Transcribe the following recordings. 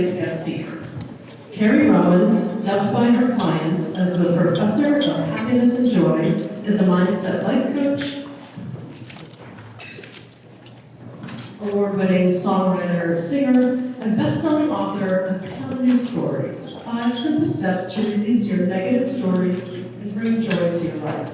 today's guest speaker. Carrie Rowan, dubbed by her clients as the Professor of Happiness and Joy, is a mindset life coach, award-winning songwriter, singer, and best-selling author of Tell a New Story, 5 Simple Steps to Release Your Negative Stories and Bring Joy to Your Life.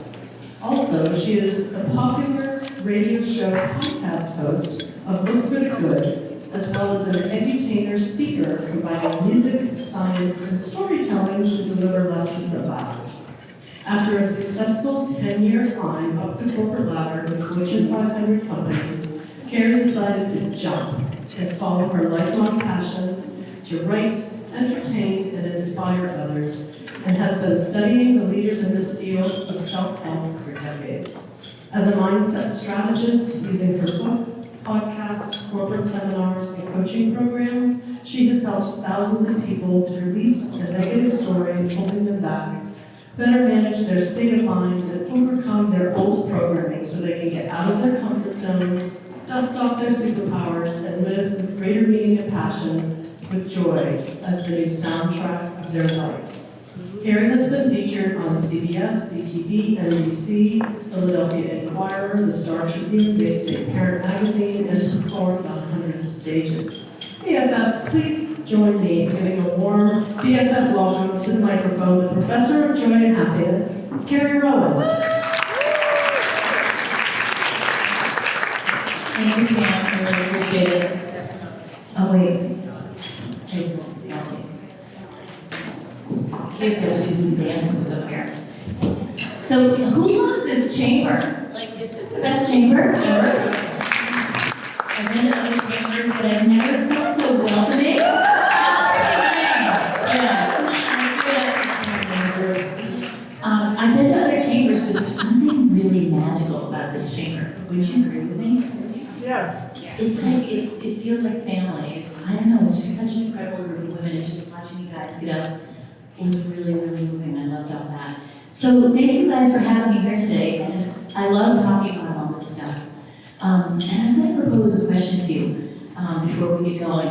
Also, she is a popular radio show podcast host of Look for the Good, as well as an edutainer speaker combining music, science, and storytelling to deliver lessons that last. After a successful 10-year climb up the corporate ladder with Fortune 500 companies, Carrie decided to jump and follow her lifelong passions to write, entertain, and inspire others, and has been studying the leaders in this field of self-help for decades. As a mindset strategist, using her book, podcasts, corporate seminars, and coaching programs, she has helped thousands of people to release the negative stories holding them back, better manage their state of mind, and overcome their old programming so they can get out of their comfort zone, dust off their superpowers, and live with greater meaning and passion with joy as the new soundtrack of their life. Carrie has been featured on CBS, CTV, NBC, Philadelphia Inquirer, the Star Tribune, Bay State Parent Magazine, and performed on hundreds of stages. BFFs, please join me in giving a warm BFF welcome to the microphone, the Professor of Joy and Happiness, Carrie Rowan. Thank you, Pam. I really appreciate it. Oh, wait. He's going to do some dance moves up here. So, who loves this chamber? Like, is this the best chamber ever? I've been to other chambers, but I've never felt so welcoming. I've been to other chambers, but there's something really magical about this chamber. Would you agree with me? Yes. It's like, it feels like family. I don't know, it's just such an incredible group of women, and just watching you guys get up, it was really, really moving. I loved all that. So thank you guys for having me here today, and I love talking about all this stuff. And I'm going to propose a question to you before we get going.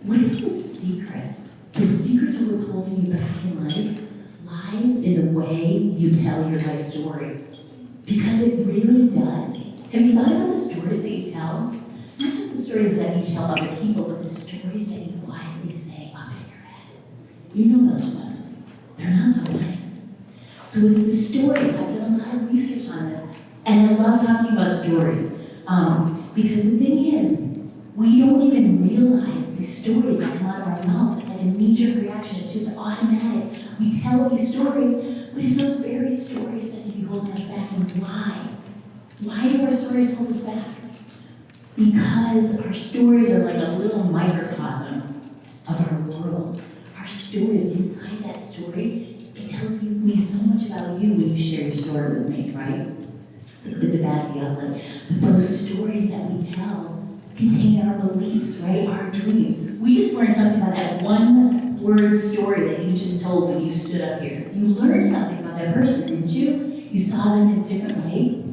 What if the secret to what's holding you back in life lies in the way you tell your life story? Because it really does. Have you thought about the stories that you tell? Not just the stories that you tell other people, but the stories that you quietly say up in your head. You know those ones. They're not so nice. So it's the stories. I've done a lot of research on this, and I love talking about stories. Because the thing is, we don't even realize these stories that come out of our mouths. It's like a knee-jerk reaction. It's just automatic. We tell these stories, but it's those very stories that can be holding us back. And why? Why do our stories hold us back? Because our stories are like a little microcosm of our world. Our stories, inside that story, it tells me so much about you when you share your story with me, right? The good, the bad, the ugly. But those stories that we tell contain our beliefs, right? Our dreams. We just learned something about that one word story that you just told when you stood up here. You learned something about that person, didn't you? You saw them in a different way.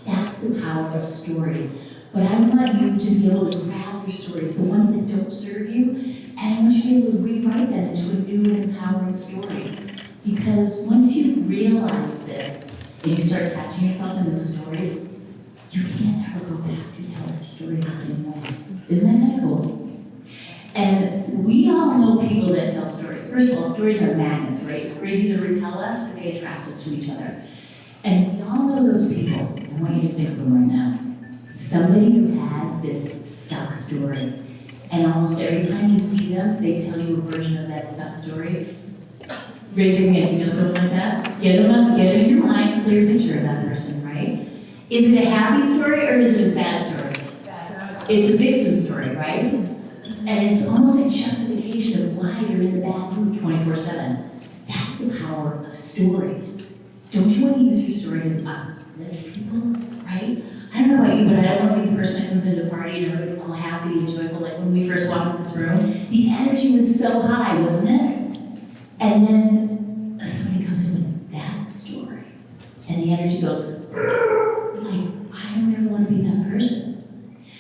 That's the power of stories. But I want you to be able to grab your stories, the ones that don't serve you, and I want you to be able to rewrite them into a new and empowering story. Because once you realize this, and you start catching yourself in those stories, you can't ever go back to tell that story the same way. Isn't that cool? And we all know people that tell stories. First of all, stories are magnets, right? Stories either repel us or they attract us to each other. And we all know those people. I want you to think of them right now. Somebody who has this stuck story. And almost every time you see them, they tell you a version of that stuck story. Raise your hand, you know something like that? Get them up, get it in your mind, clear picture of that person, right? Is it a happy story or is it a sad story? It's a victim story, right? And it's almost a justification of why you're in the bad mood 24/7. That's the power of stories. Don't you want to use your story to uplift people, right? I don't know about you, but I don't want to be the person that comes into the party and everybody's all happy and joyful. Like when we first walked in this room, the energy was so high, wasn't it? And then somebody comes in with that story, and the energy goes, like, I don't ever want to be that person.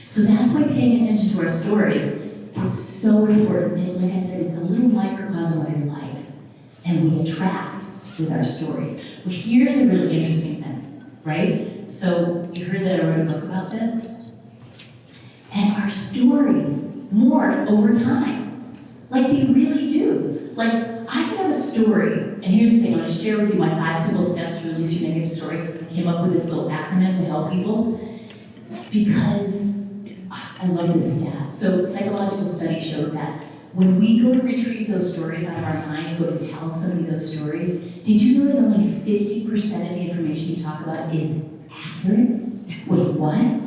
So that's why paying attention to our stories It's so important. And like I said, it's a little microcosm of your life. And we attract with our stories. Well, here's a really interesting thing, right? So you heard that I wrote a book about this? And our stories morph over time. Like they really do. Like I could have a story, and here's the thing, I'm gonna share with you my 5 simple steps to release your negative stories. I came up with this little acronym to help people because I love this stat. So psychological studies show that when we go to retrieve those stories out of our mind and go to tell somebody those stories, did you know that only 50% of the information you talk about is accurate? Wait, what?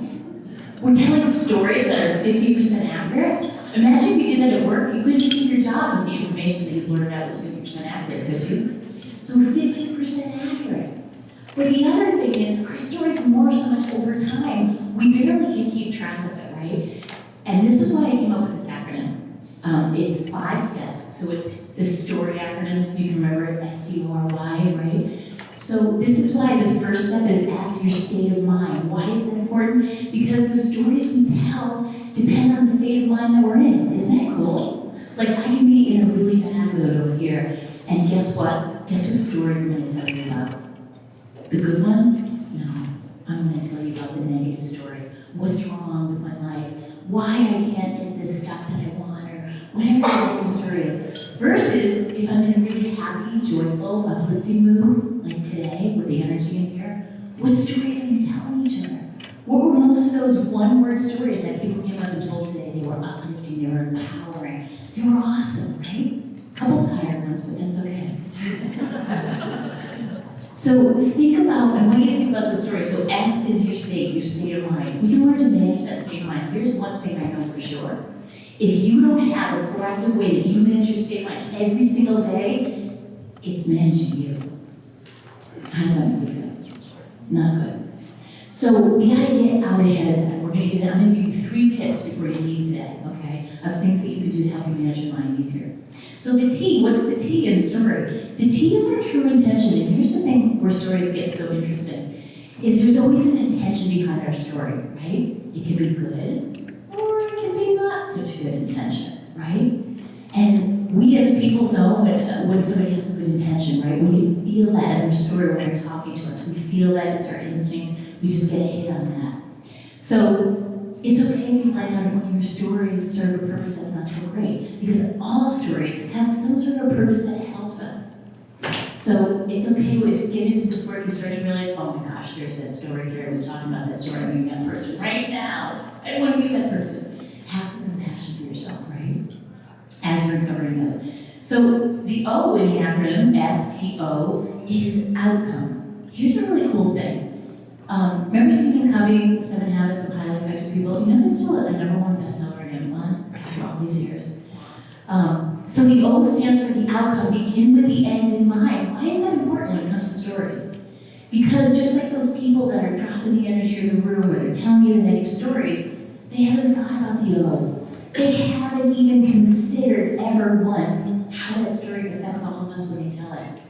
We're telling stories that are 50% accurate? Imagine if you did that at work, you couldn't keep your job if the information that you blurted out was 50% accurate, could you? So 50% accurate. But the other thing is, our stories morph so much over time, we barely can keep track of it, right? And this is why I came up with this acronym. It's 5 steps, so it's the story acronym, so you can remember it, SDORY, right? So this is why the first step is ask your state of mind. Why is that important? Because the stories we tell depend on the state of mind that we're in. Isn't that cool? Like I can be in a really bad mood over here, and guess what? Guess what stories I'm gonna tell you about? The good ones? No. I'm gonna tell you about the negative stories. What's wrong with my life? Why I can't get this stuff that I want, or whatever the negative story is. Versus if I'm in a really happy, joyful, uplifting mood, like today, with the energy in here, what stories are you telling each other? What were most of those one-word stories that people came up and told today? They were uplifting, they were empowering, they were awesome, right? A couple tired ones, but that's okay. So think about, I want you to think about the story. So S is your state of mind. When you learn to manage that state of mind, here's one thing I know for sure. If you don't have a proactive way that you manage your state of mind every single day, it's managing you. How's that make you feel? Not good. So we gotta get out ahead of that. I'm gonna give you 3 tips before you leave today, okay? Of things that you can do to help you manage your mind easier. So the T, what's the T in the story? The T is our true intention, and here's the thing where stories get so interesting, is there's always an intention behind our story, right? It can be good, or it can be not such a good intention, right? And we as people know when somebody has a good intention, right? We can feel that in their story when they're talking to us. We feel that, it's our instinct, we just get a hit on that. So it's okay if you find out if one of your stories serve a purpose that's not so great, because all stories have some sort of purpose that helps us. So it's okay as you get into this work, you start to realize, oh my gosh, there's that story Carrie was talking about, that story, I'm being that person right now. I don't want to be that person. Have some compassion for yourself, right? As you're recovering those. So the O in the acronym, STO, is outcome. Here's a really cool thing. Remember Stephen Covey, 7 Habits of Highly Effective People? You know that's still a #1 bestseller on Amazon after all these years. So the O stands for the outcome. Begin with the end in mind. Why is that important when it comes to stories? Because just like those people that are dropping the energy in the room or they're telling you the negative stories, they haven't thought about the O. They haven't even considered ever once how that story affects all of us when they tell it.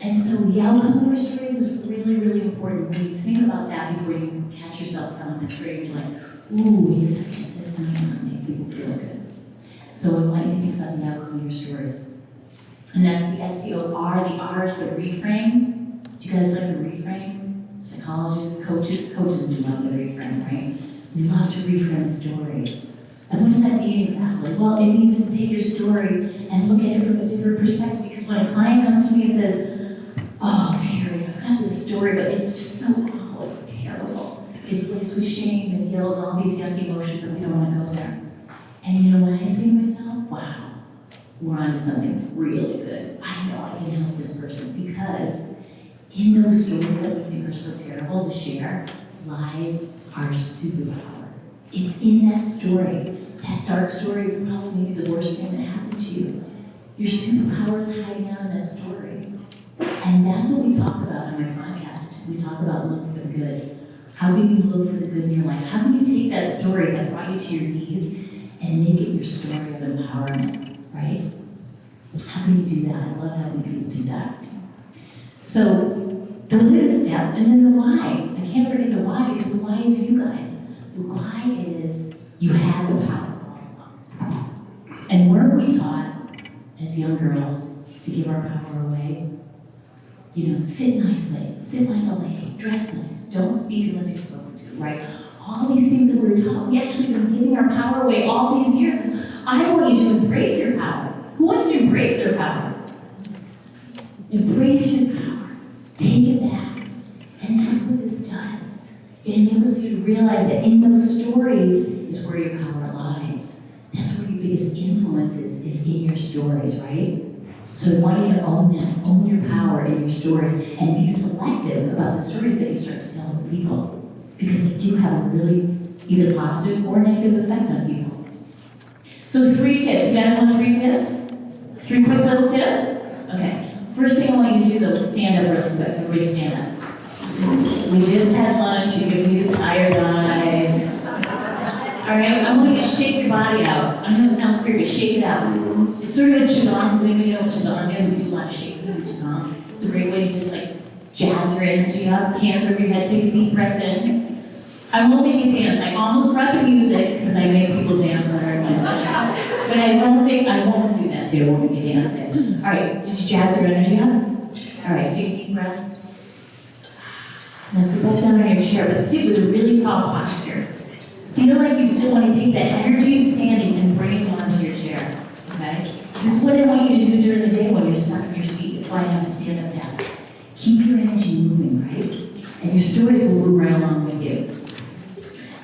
And so the outcome of our stories is really, really important. When you think about that before you catch yourself telling that story, you're like, ooh, wait a second, this might not make people feel good. So I want you to think about the outcome of your stories. And that's the SVOR. The R is the reframe. Do you guys like the reframe? Psychologists, coaches do love the reframe, right? We love to reframe a story. And what does that mean exactly? Well, it means to take your story and look at it from a different perspective. Because when a client comes to me and says, oh, Carrie, I've got this story, but it's just so awful, it's terrible. It's laced with shame and guilt and all these yucky emotions that we don't want to go there. And you know what I say to myself? Wow, we're onto something really good. I know I can help this person, because in those stories that we think are so terrible to share lies our superpower. It's in that story. That dark story, probably maybe the worst thing that happened to you. Your superpower is hiding out in that story. And that's what we talk about on my podcast. We talk about looking for the good. How can you look for the good in your life? How can you take that story that brought you to your knees and make it your story of empowerment, right? How can you do that? I love helping people do that. So those are the steps. And then the why. I can't forget the why, because the why is you guys. The why is you have the power. And weren't we taught, as young girls, to give our power away? You know, sit nicely, sit like a lady, dress nice, don't speak unless you're spoken to, right? All these things that we're taught, we actually been giving our power away all these years. I want you to embrace your power. Who wants to embrace their power? Embrace your power. Take it back. And that's what this does. It enables you to realize that in those stories is where your power lies. That's where your biggest influence is in your stories, right? So I want you to own that, own your power in your stories, and be selective about the stories that you start to tell other people, because they do have a really either positive or negative effect on people. So 3 tips. You guys want 3 tips? 3 quick little tips? Okay. First thing I want you to do though is stand up really quick. Everybody stand up. We just had lunch. You're giving me the tired eyes. All right, I want you to shake your body out. I know it sounds weird, but shake it out. It's sort of a qigong. Does anybody know what qigong is? We do a lot of shaking in qigong. It's a great way to just like jazz your energy up. Hands over your head, take a deep breath in. I won't make you dance. I almost brought the music because I make people dance when they're in my session. But I won't do that to you. I won't make you dance today. All right, did you jazz your energy up? All right, take a deep breath. Now sit back down in your chair, but stick with a really tall posture. Feel like you still want to take that energy standing and bring it down to your chair, okay? This is what I want you to do during the day when you're stuck in your seat. That's why I have a stand-up desk. Keep your energy moving, right? And your stories will move right along with you.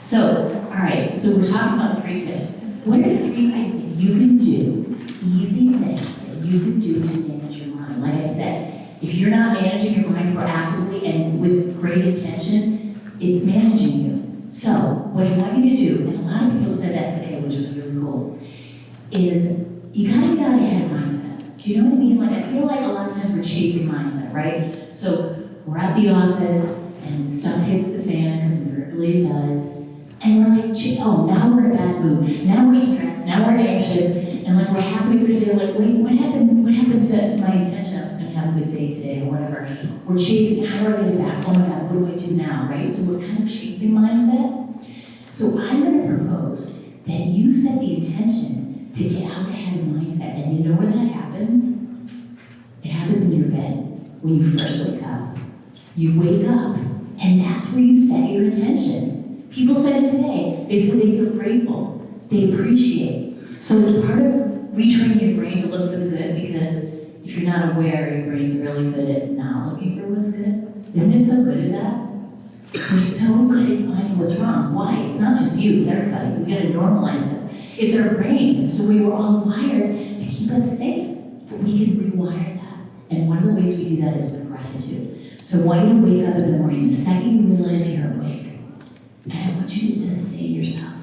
So, all right, so we're talking about 3 tips. What are 3 things that you can do, easy things that you can do to manage your mind? Like I said, if you're not managing your mind proactively and with great intention, it's managing you. So, what I want you to do, and a lot of people said that today, which was really cool, is you gotta get out ahead of mindset. Do you know what I mean? Like, I feel like a lot of times we're chasing mindset, right? So, we're at the office, and stuff hits the fan, because invariably it does, and we're like, oh, now we're in a bad mood, now we're stressed, now we're anxious, and like we're halfway through the day, like, wait, what happened to my intention? I was gonna have a good day today, or whatever. We're chasing, how do I get it back? Oh my God, what do I do now, right? So we're kind of chasing mindset. So I'm gonna propose that you set the intention to get out ahead of mindset, and you know where that happens? It happens in your bed, when you first wake up. You wake up, and that's where you set your intention. People said it today. They said they feel grateful. They appreciate. So it's part of retraining your brain to look for the good, because if you're not aware, your brain's really good at not looking for what's good. Isn't it so good at that? We're so good at finding what's wrong. Why? It's not just you, it's everybody. We gotta normalize this. It's our brain. It's the way we're all wired to keep us safe. But we can rewire that. And one of the ways we do that is with gratitude. So I want you to wake up in the morning, the second you realize you're awake, and I want you to just say to yourself,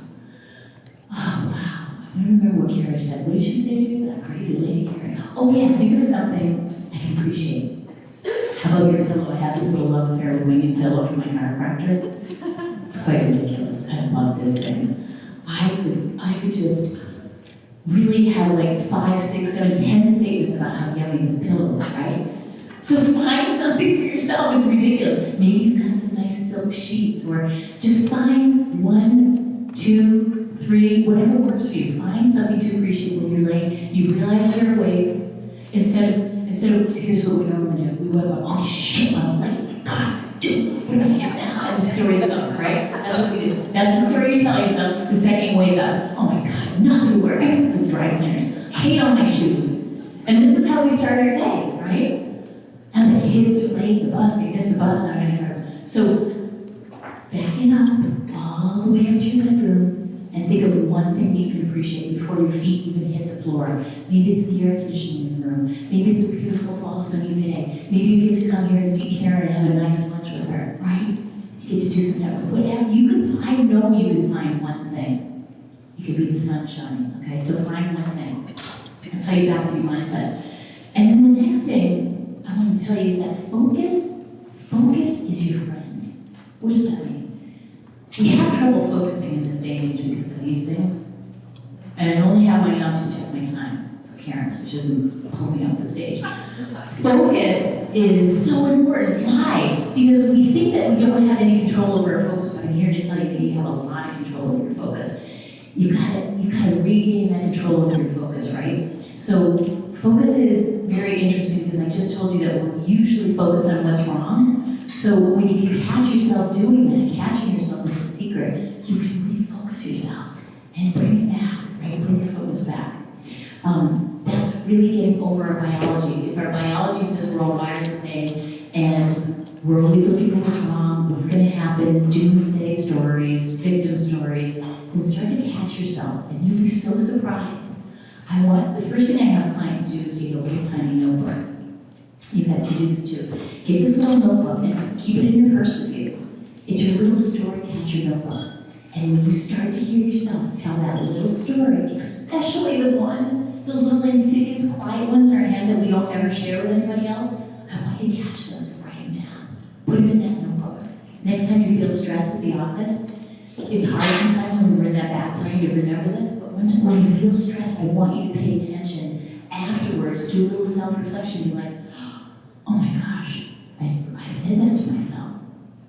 oh wow, I don't remember what Carrie said. What did she say to you? That crazy lady Carrie. Oh yeah, think of something I can appreciate. How about your pillow? I have this little love affair with my new pillow from my chiropractor. It's quite ridiculous. I love this thing. I could just really have like 5, 6, 7, 10 statements about how yummy this pillow is, right? So find something for yourself. It's ridiculous. Maybe you've got some nice silk sheets, or just find 1, 2, 3, whatever works for you. Find something to appreciate when you're laying. You realize you're awake. Instead of here's what we normally do. We wake up, oh shit, I'm late. God, dude, what am I doing now? And the story's over, right? That's what we do. That's the story you tell yourself the second you wake up. Oh my God, nothing to wear. Everything's like dry cleaners. I hate all my shoes. And this is how we start our day, right? And the kids are late, the bus, they miss the bus, I'm gonna go. So, backing up all the way up to your bedroom, and think of one thing that you can appreciate before your feet even hit the floor. Maybe it's the air conditioning in the room. Maybe it's a beautiful fall sunny day. Maybe you get to come here and see Carrie and have a nice lunch with her, right? You get to do some network. Whatever you can find, know you can find one thing. It could be the sun shining, okay? So find one thing. That's how you back to your mindset. And then the next thing I want to tell you is that focus is your friend. What does that mean? We have trouble focusing in this day and age because of these things. And I only have my job to check my time for Karen, so she doesn't pull me off the stage. Focus is so important. Why? Because we think that we don't have any control over our focus, but I'm here to tell you that you have a lot of control over your focus. you've got to regain that control over your focus, right? So focus is very interesting because I just told you that we're usually focused on what's wrong. So when you can catch yourself doing that, catching yourself is the secret, you can refocus yourself and bring it back, right? Bring your focus back. That's really getting over our biology. If our biology says we're all wired the same and we're always looking for what's wrong, what's going to happen, doomsday stories, victim stories, then start to catch yourself and you'll be so surprised. The first thing I have clients do is get a little tiny notebook. You guys can do this too. Get this little notebook and keep it in your purse with you. It's your little story catcher notebook. And when you start to hear yourself tell that little story, especially those little insidious, quiet ones in our head that we don't ever share with anybody else, I want you to catch those and write them down. Put them in that notebook. Next time you feel stressed at the office, it's hard sometimes when we're in that back brain to remember this, but when you feel stressed, I want you to pay attention. Afterwards, do a little self-reflection. Be like, oh my gosh, I said that to myself.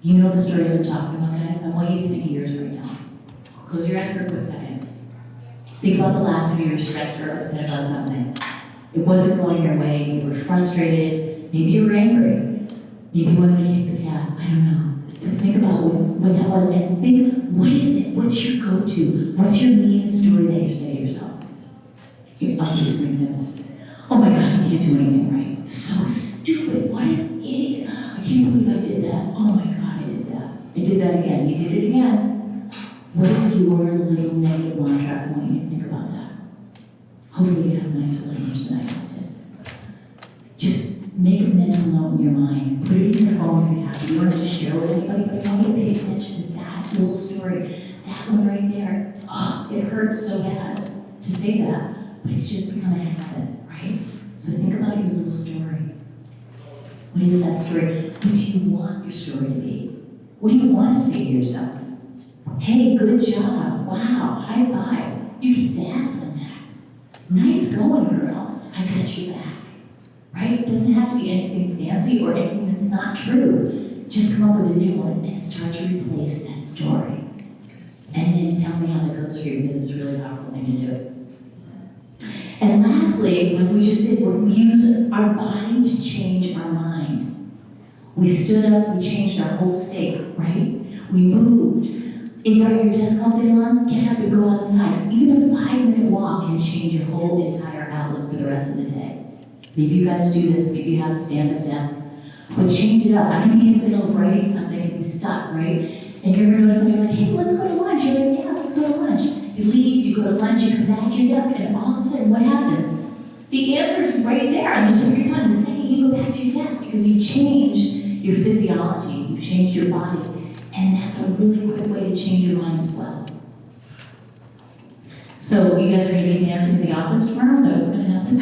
You know the stories I'm talking about, guys? I want you to think of yours right now. Close your eyes for a quick second. Think about the last time you were stressed or upset about something. It wasn't going your way, you were frustrated, maybe you were angry, maybe you wanted to kick the cat, I don't know. But think about what that was and think, what is it? What's your go-to? What's your meanest story that you say to yourself? I'll give you some examples. Oh my God, you can't do anything right. So stupid, what an idiot. I can't believe I did that. Oh my God, I did that. I did that again. You did it again. What is your little negative mantra? I want you to think about that. Hopefully you have nicer language than I just did. Just make a mental note in your mind. Put it in your phone if you have. You don't have to share with anybody, but I want you to pay attention to that little story. That one right there. Oh, it hurts so bad to say that, but it's just become a habit, right? So think about your little story. What is that story? What do you want your story to be? What do you want to say to yourself? Hey, good job. Wow, high five. You keep dazzling that. Nice going, girl. I got you back. Right? It doesn't have to be anything fancy or anything that's not true. Just come up with a new one and start to replace that story. And then tell me how that goes for you because it's a really powerful thing to do. And lastly, what we just did, we used our body to change our mind. We stood up, we changed our whole state, right? We moved. If you're at your desk all day long, get up and go outside. Even a 5-minute walk can change your whole entire outlook for the rest of the day. Maybe you guys do this, maybe you have a stand-up desk, but change it up. I can be in the middle of writing something and be stuck, right? And you ever notice somebody's like, hey, let's go to lunch. You're like, yeah, let's go to lunch. You leave, you go to lunch, you come back to your desk, and all of a sudden, what happens? The answer is right there on the tip of your tongue the second you go back to your desk because you've changed your physiology, you've changed your body. And that's a really quick way to change your mind as well. So you guys are going to be dancing in the office tomorrow? Is that what's going to happen?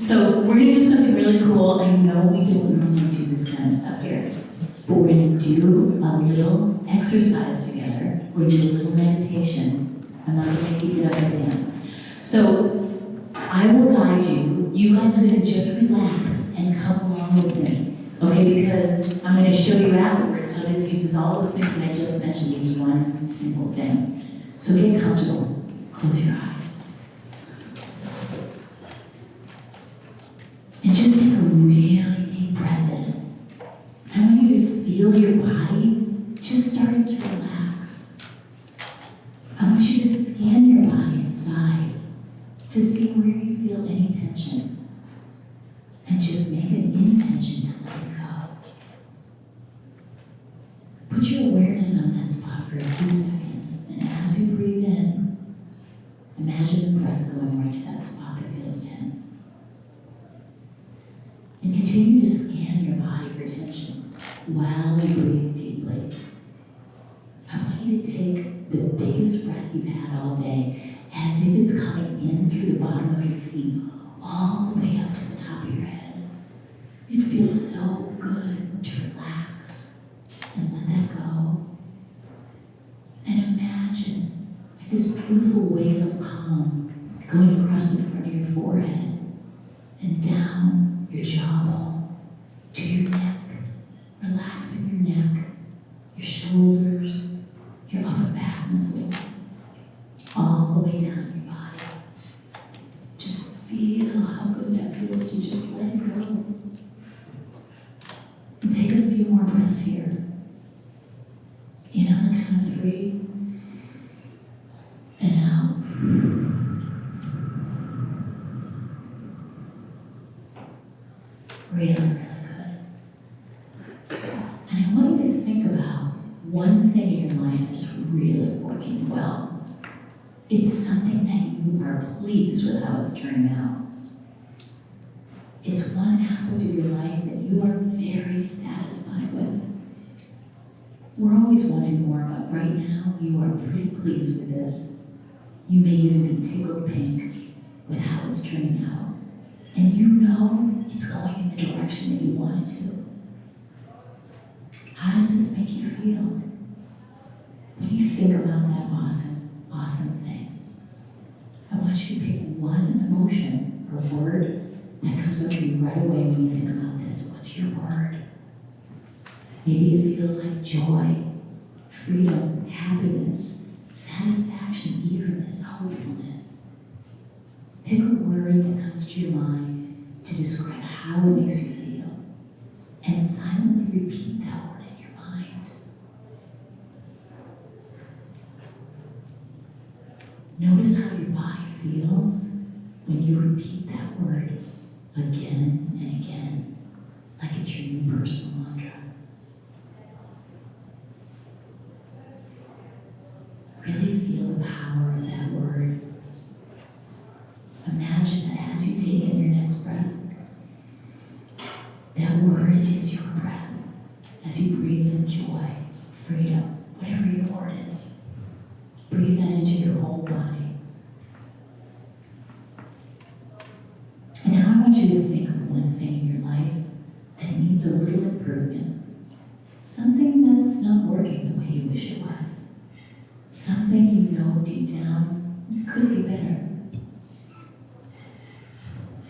So we're going to do something really cool. I know we don't normally do this kind of stuff here. But we're going to do a little exercise together. We're going to do a little meditation. I'm not going to make you get up and dance. So I will guide you. You guys are going to just relax and come along with me. Okay, because I'm going to show you afterwards how this uses all those things that I just mentioned in one simple thing. So get comfortable. Close your eyes. And just take a really deep breath in. I want you to feel your body just starting to relax. I want you to scan your body inside to see where you feel any tension. And just make an intention to let it go. Put your awareness on that spot for a few seconds, and as you breathe in, imagine the breath going right to that spot that feels tense. And continue to scan your body for tension while you breathe deeply. I want you to take the biggest breath you've had all day, as if it's coming in through the bottom of your feet, all the way up to the top of your head. It feels so good to relax and let that go. And imagine like this beautiful wave of calm going across the front of your forehead and down your jawbone to your neck, relaxing your neck, your shoulders, your upper back muscles, way down your body. Just feel how good that feels to just let it go. And take a few more breaths here. In on the count of 3. And out. Really, really good. And I want you to think about one thing in your life that's really working well. It's something that you are pleased with how it's turning out. It's one aspect of your life that you are very satisfied with. We're always wanting more, but right now you are pretty pleased with this. You may even be tickled pink with how it's turning out. And you know it's going in the direction that you want it to. How does this make you feel? When you think about that awesome thing, I want you to pick one emotion or word that comes up to you right away when you think about this. What's your word? Maybe it feels like joy, freedom, happiness, satisfaction, eagerness, hopefulness. Pick a word that comes to your mind to describe how it makes you feel, and silently repeat that word in your mind. Notice how your body feels when you repeat that word again and again, like it's your new personal mantra. Really feel the power of that word. Imagine that as you take in your next breath, that word is your breath. As you breathe in joy, freedom, whatever your word is, breathe that into your whole body. And now I want you to think of one thing in your life that needs a little improvement. Something that's not working the way you wish it was. Something you know deep down could be better.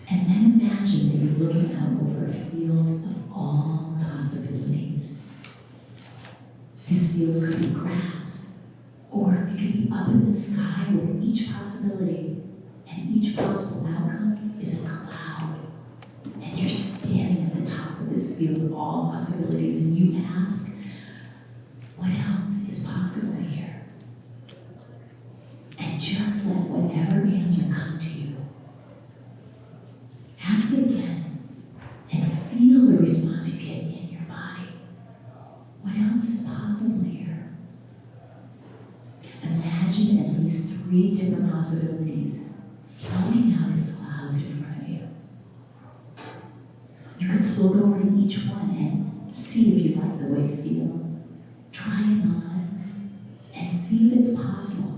And then imagine that you're looking out over a field of all possibilities. This field could be grass, or it could be up in the sky where each possibility and each possible outcome is a cloud. And you're standing at the top of this field of all possibilities and you ask, what else is possible here? And just let whatever answer come to you. Ask it again and feel the response you get in your body. What else is possible here? Imagine at least 3 different possibilities floating out as clouds in front of you. You can float over to each one and see if you like the way it feels. Try it on and see if it's possible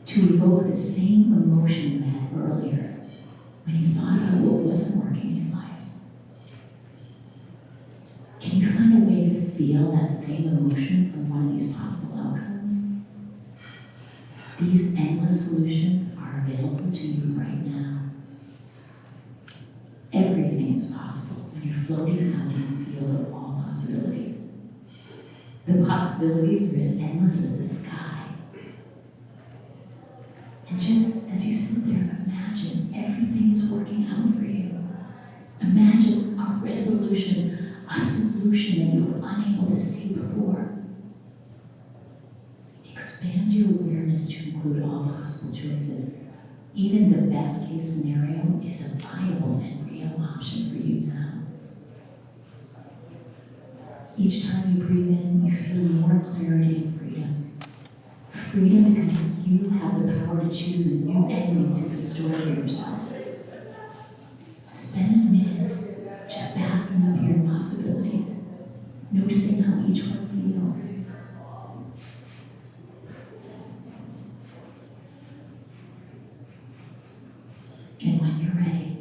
to evoke the same emotion you had earlier when you thought about what wasn't working in your life. Can you find a way to feel that same emotion from one of these possible outcomes? These endless solutions are available to you right now. Everything is possible when you're floating out in a field of all possibilities. The possibilities are as endless as the sky. And just as you sit there, imagine everything is working out for you. Imagine a resolution, a solution that you were unable to see before. Expand your awareness to include all possible choices. Even the best case scenario is a viable and real option for you now. Each time you breathe in, you feel more clarity and freedom. Freedom because you have the power to choose a new ending to the story of yourself. Spend a minute just basking up your possibilities, noticing how each one feels. And when you're ready,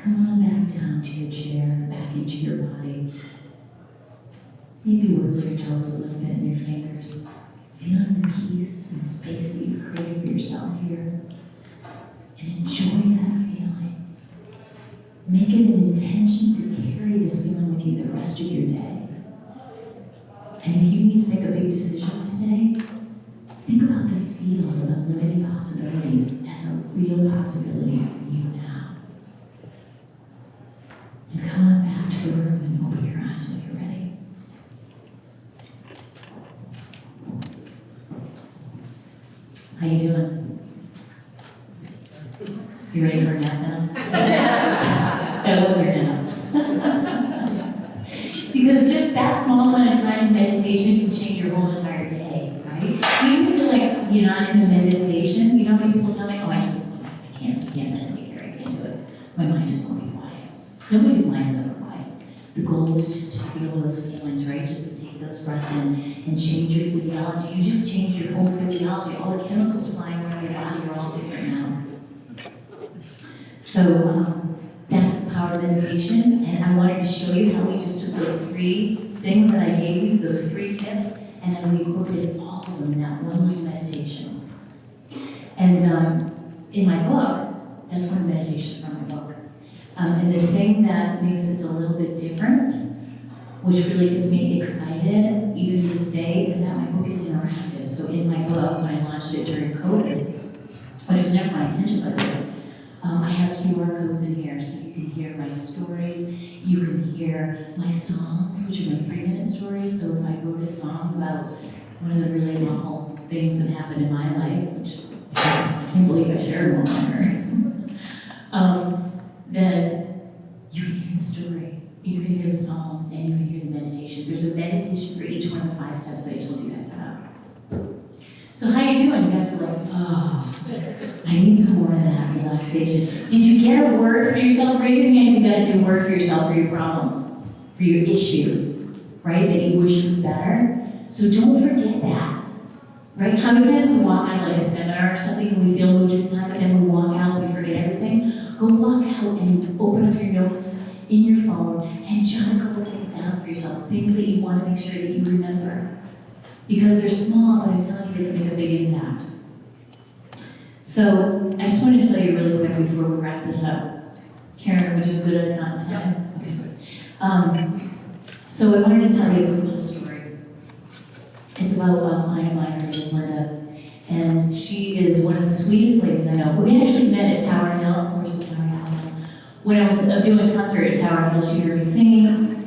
come on back down to your chair, back into your body. Maybe wiggle your toes a little bit and your fingers. Feeling the peace and space that you've created for yourself here. And enjoy that feeling. Make it an intention to carry this feeling with you the rest of your day. And if you need to make a big decision today, think about the feeling of unlimited possibilities as a real possibility for you now. And come on back to the room and open your eyes when you're ready. How you doing? You ready for a nap now? That was your nap. Because just that small amount of time in meditation can change your whole entire day, right? Even if you're like, you're not into meditation, you know how many people tell me, oh, I can't meditate here, I can't do it. My mind just won't be quiet. Nobody's mind is ever quiet. The goal is just to feel those feelings, right? Just to take those breaths in and change your physiology. You just change your whole physiology. All the chemicals flying around your body are all different now. So that's the power of meditation, and I wanted to show you how we just took those 3 things that I gave you, those 3 tips, and then we incorporated all of them in that one meditation. And in my book, that's one of the meditations from my book. And the thing that makes this a little bit different, which really gets me excited, even to this day, is that my book is interactive. So in my book, when I launched it during COVID, which was never my intention, by the way, I have QR codes in here, so you can hear my stories, you can hear my songs, which are my 3-minute stories. So if I wrote a song about one of the really awful things that happened in my life, which I can't believe I shared one on her, then you can hear the story, you can hear the song, and you can hear the meditations. There's a meditation for each one of the 5 steps that I told you guys about. So how you doing? You guys are like, oh, I need some more of that relaxation. Did you get a word for yourself? Raise your hand if you got a new word for yourself for your problem, for your issue, right? That you wish was better. So don't forget that, right? How many times we walk out of like a seminar or something and we feel moved at the time, but then we walk out, we forget everything? Go walk out and open up your notes in your phone and jot a couple things down for yourself, things that you want to make sure that you remember. Because they're small, but I'm telling you, they can make a big impact. So I just wanted to tell you really quick before we wrap this up. Karen, are we doing good on time? Okay. So I wanted to tell you a quick little story. It's about a client of mine, her name is Linda, and she is one of the sweetest ladies I know. We actually met at Tower Hill. Where's the Tower Hill? When I was doing a concert at Tower Hill, she heard me singing.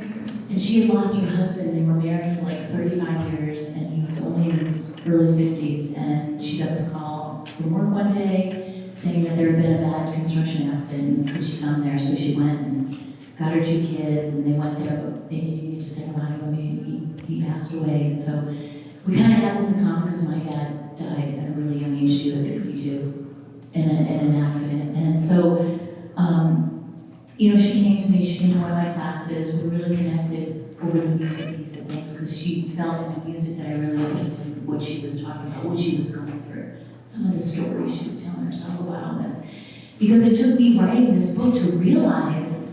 And she had lost her husband, and they were married for like 35 years, and he was only in his early 50s, and she got this call from work one day saying that there had been a bad construction accident, and she found there, so she went and got her 2 kids, and they went there, but they didn't even get to say goodbye to him. He passed away, and so we kind of had this in common because my dad died at a really young age too, at 62, in an accident, and so you know, she came to me, she came to one of my classes, we really connected over the music piece of things, because she felt in the music that I really understood what she was talking about, what she was going through, some of the stories she was telling herself about all this. Because it took me writing this book to realize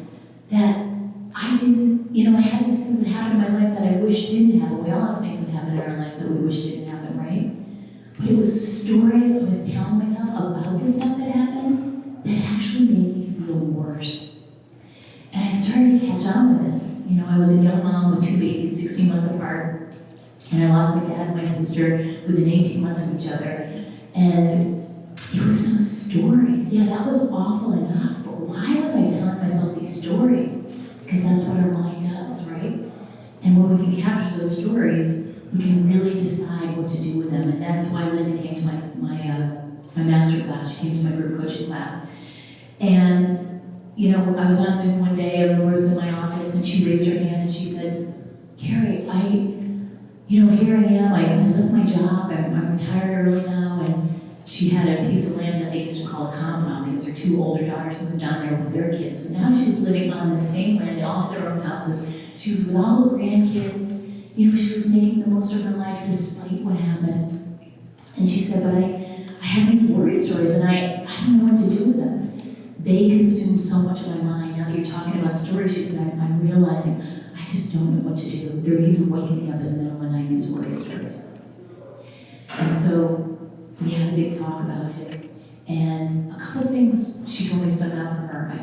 that I didn't, you know, I had these things that happened in my life that I wish didn't happen. We all have things that happen in our life that we wish didn't happen, right? But it was the stories I was telling myself about the stuff that happened that actually made me feel worse. And I started to catch on with this. You know, I was a young mom with 2 babies, 16 months apart, and I lost my dad and my sister within 18 months of each other. And it was those stories. Yeah, that was awful enough, but why was I telling myself these stories? Because that's what our mind does, right? And when we can capture those stories, we can really decide what to do with them. And that's why Linda came to my master class. She came to my group coaching class. And you know, I was on Zoom one day, and Laura was in my office, and she raised her hand and she said, Carrie, here I am, I left my job, I'm retired early now, and she had a piece of land that they used to call a compound because her 2 older daughters moved down there with their kids. So now she was living on the same land, they all had their own houses. She was with all the grandkids, you know, she was making the most of her life despite what happened. And she said, but I have these worry stories, and I don't know what to do with them. They consume so much of my mind. Now that you're talking about stories, she said, I'm realizing I just don't know what to do. They're even waking me up in the middle of the night, these worry stories. And so we had a big talk about it. And a couple things she told me stuck out for her. I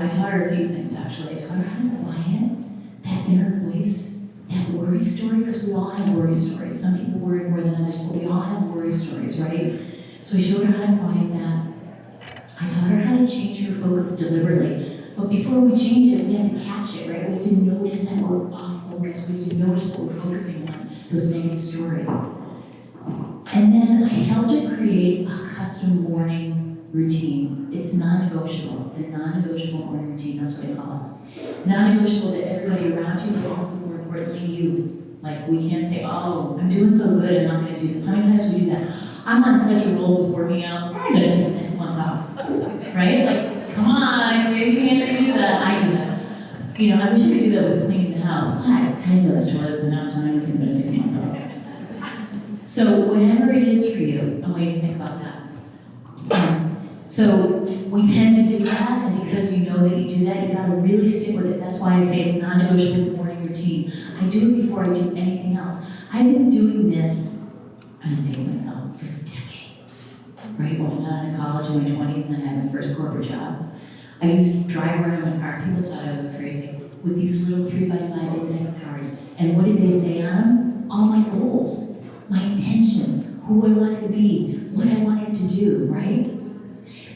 taught her a few things actually. I taught her how to quiet that inner voice, that worry story, because we all have worry stories. Some people worry more than others, but we all have worry stories, right? So I showed her how to quiet that. I taught her how to change her focus deliberately. But before we change it, we have to catch it, right? We have to notice that we're off focus. We have to notice what we're focusing on, those negative stories. And then I helped her create a custom morning routine. It's non-negotiable. It's a non-negotiable morning routine, that's what I call it. Non-negotiable to everybody around you, but also more importantly, you. Like, we can't say, oh, I'm doing so good, I'm not gonna do this. How many times we do that? I'm on such a roll with working out, I'm gonna take the next month off, right? Like, come on, raise your hand if you do that. I do that. You know, I wish I could do that with cleaning the house. I clean those toilets enough time, I'm gonna take a month off. So whatever it is for you, I want you to think about that. So we tend to do that, and because you know that you do that, you gotta really stick with it. That's why I say it's non-negotiable in the morning routine. I do it before I do anything else. I've been doing this, I'm dating myself, for decades. Right, when I got into college in my 20s and I had my first corporate job, I used to drive around in my car, people thought I was crazy, with these little 3x5 index cards. And what did they say on them? All my goals, my intentions, who I wanted to be, what I wanted to do, right?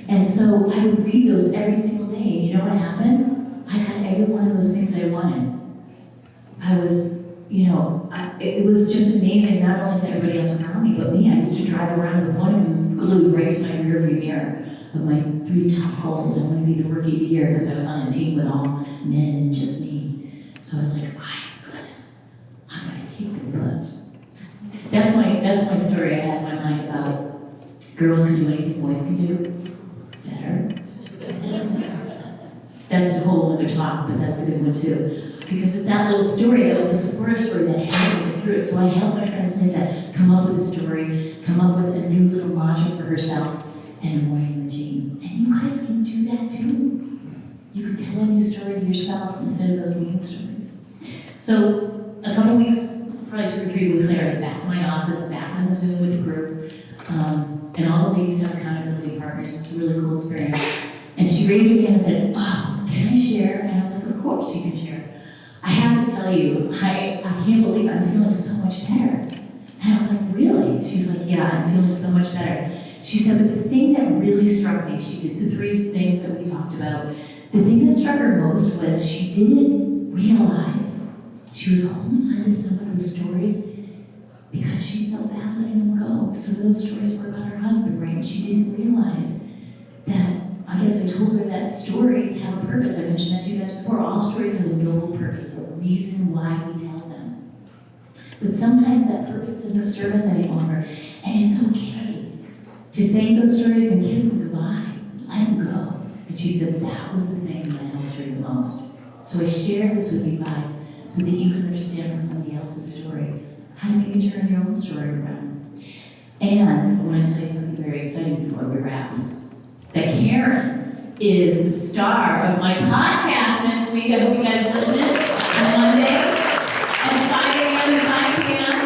And so I would read those every single day, and you know what happened? I got every one of those things that I wanted. I was, it was just amazing, not only to everybody else around me, but me. I used to drive around with one of them glued right to my rearview mirror of my 3 top goals. I wanted to be the rookie of the year because I was on a team with all men and just me. So I was like, I'm gonna kick their butts. That's my story I had in my mind about girls can do anything boys can do better. That's a whole other talk, but that's a good one too. Because it's that little story that was a supportive story that helped me get through it. So I helped my friend Linda come up with a story, come up with a new little mantra for herself and a morning routine. And you guys can do that too. You can tell a new story to yourself instead of those mean stories. So a couple weeks, probably 2 or 3 weeks later, I'm back in my office, back on the Zoom with the group, and all the ladies have accountability partners. It's a really cool experience. And she raised her hand and said, oh, can I share? And I was like, of course you can share. I have to tell you, I can't believe I'm feeling so much better. And I was like, really? She's like, yeah, I'm feeling so much better. She said, but the thing that really struck me, she did the 3 things that we talked about. The thing that struck her most was she didn't realize she was holding on to some of those stories because she felt bad letting them go. Some of those stories were about her husband, right? And she didn't realize that, I guess I told her that stories have a purpose. I mentioned that to you guys before. All stories have a noble purpose, the reason why we tell them. But sometimes that purpose doesn't serve us any longer, and it's okay to thank those stories and kiss them goodbye, let them go. And she said that was the thing that helped her the most. So I share this with you guys so that you can understand from somebody else's story how to maybe turn your own story around. And I want to tell you something very exciting before we wrap. That Karen is the star of my podcast next week. I hope you guys listen on Monday at 5 a.m. and 5 p.m.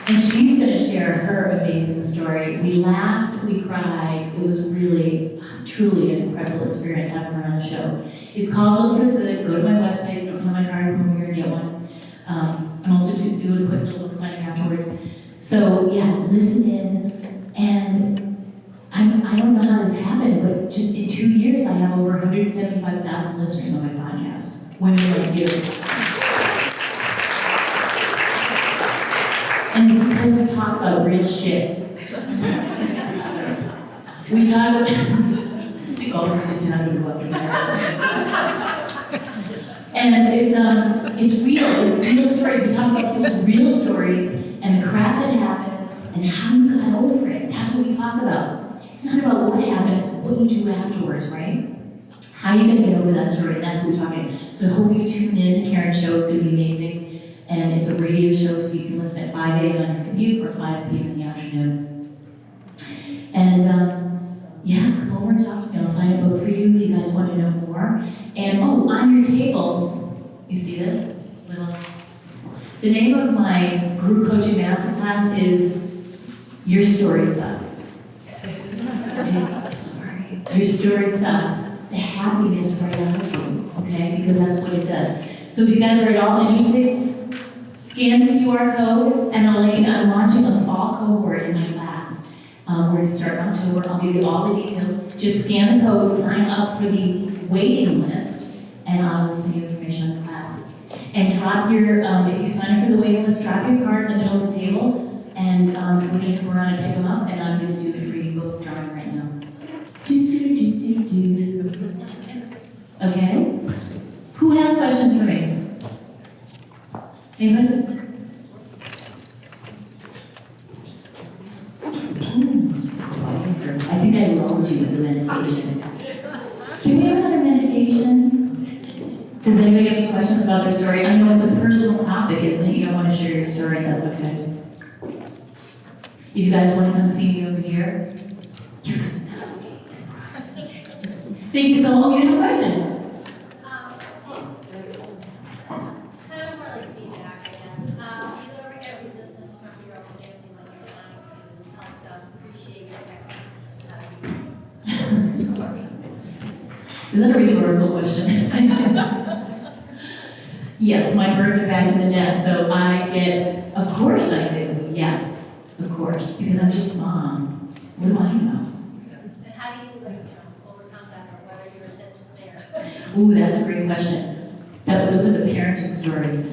And she's going to share her amazing story. We laughed, we cried. It was really, truly an incredible experience having her on the show. It's called Look for the Good. Go to my website. If you don't have my card, come over here and get one. I'm also doing a quick little book signing afterwards. So yeah, listen in. And I don't know how this happened, but just in 2 years, I have over 175,000 listeners on my podcast. Women like you. And it's because we talk about real shit. We talk about, the golfers just have to go up there. And it's real stories. We talk about people's real stories and the crap that happens and how you got over it. That's what we talk about. It's not about what happened, it's what you do afterwards, right? How you gonna get over that story, and that's what we're talking. So I hope you tune in to Karen's show, it's gonna be amazing. And it's a radio show, so you can listen at 5 a.m. on your commute or 5 p.m. in the afternoon. And yeah, come over and talk to me. I'll sign a book for you if you guys want to know more. And on your tables, you see this? The name of my group coaching masterclass is Your Story Sucks. Sorry. Your story sucks. The happiness right out of you, okay? Because that's what it does. So if you guys are at all interested, scan the QR code, and I'm launching a fall cohort in my class. We're gonna start on tour. I'll give you all the details. Just scan the code, sign up for the waiting list, and I will send you information on the class. And drop your, if you sign up for the waiting list, drop your card in the middle of the table, and we're gonna come around and pick them up, and I'm gonna do the free book drawing right now. Okay? Who has questions for me? Anybody? I think I lulled you with the meditation. Can we have another meditation? Does anybody have any questions about their story? I know it's a personal topic, isn't it? You don't want to share your story, that's okay. If you guys want to come see me over here, you're going to ask me. Thank you so much. You have a question? Kind of more like feedback, I guess. Do you ever get resistance from your own family when you're trying to help them appreciate your techniques? Is that a rhetorical question? Yes, my birds are back in the nest, so I get, of course I do, yes, of course, because I'm just mom. What do I know? And how do you, overcome that, or what are your tips there? Ooh, that's a great question. Those are the parenting stories.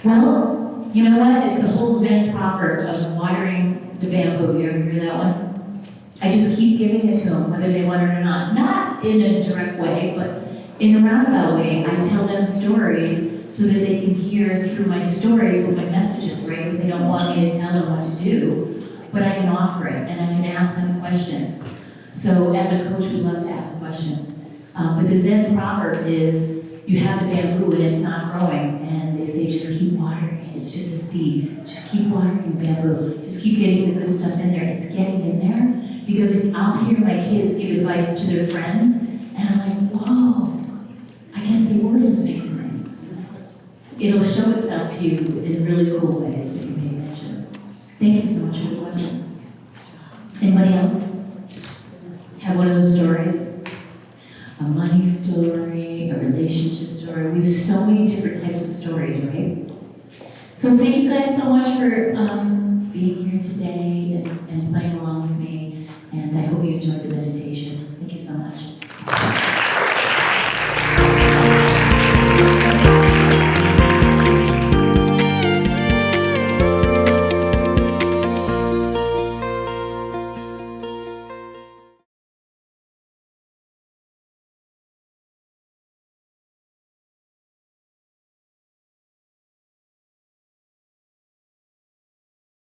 Well, you know what? It's the whole Zen proverb of watering the bamboo. You ever hear that one? I just keep giving it to them, whether they want it or not. Not in a direct way, but in a roundabout way. I tell them stories so that they can hear through my stories what my message is, right? Because they don't want me to tell them what to do, but I can offer it and I can ask them questions. So as a coach, we love to ask questions. But the Zen proverb is, you have the bamboo and it's not growing, and they say just keep watering it. It's just a seed. Just keep watering the bamboo. Just keep getting the good stuff in there. It's getting in there because if I'll hear my kids give advice to their friends, and I'm like, whoa, I guess they were listening to me. It'll show itself to you in really cool ways if you pay attention. Thank you so much for the question. Anybody else have one of those stories? A money story, a relationship story. We have so many different types of stories, right? So thank you guys so much for being here today and playing along with me. And I hope you enjoyed the meditation. Thank you so much.